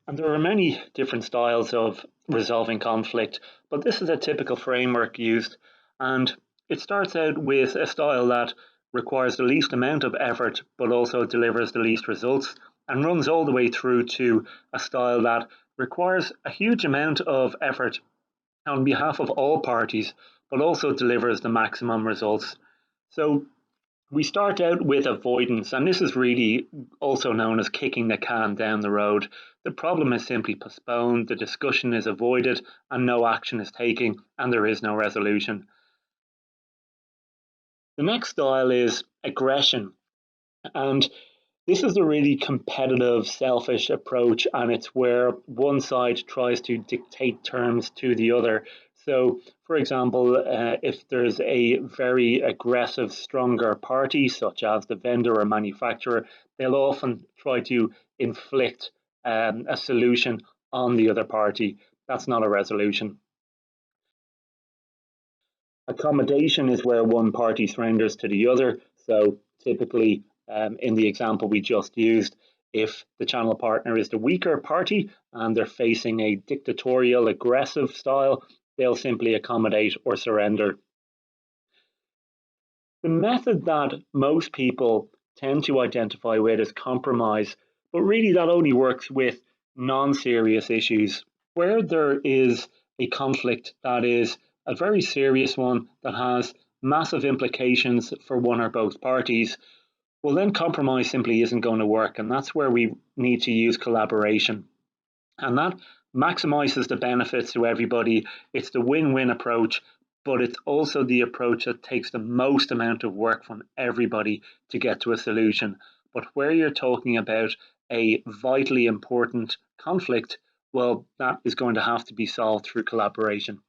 And there are many different styles of resolving conflict, but this is a typical framework used. And it starts out with a style that requires the least amount of effort, but also delivers the least results, and runs all the way through to a style that requires a huge amount of effort on behalf of all parties, but also delivers the maximum results. So we start out with avoidance, and this is really also known as kicking the can down the road. The problem is simply postponed, the discussion is avoided, and no action is taken, and there is no resolution. The next style is aggression, and this is a really competitive, selfish approach, and it's where one side tries to dictate terms to the other. So, for example, if there's a very aggressive, stronger party, such as the vendor or manufacturer, they'll often try to inflict a solution on the other party. That's not a resolution. Accommodation is where one party surrenders to the other. So typically, in the example we just used, if the channel partner is the weaker party and they're facing a dictatorial, aggressive style, they'll simply accommodate or surrender. The method that most people tend to identify with is compromise, but really that only works with non-serious issues. Where there is a conflict that is a very serious one that has massive implications for one or both parties, well, then compromise simply isn't going to work. And that's where we need to use collaboration. And that maximizes the benefits to everybody. It's the win win approach, but it's also the approach that takes the most amount of work from everybody to get to a solution. But where you're talking about a vitally important conflict, well, that is going to have to be solved through collaboration.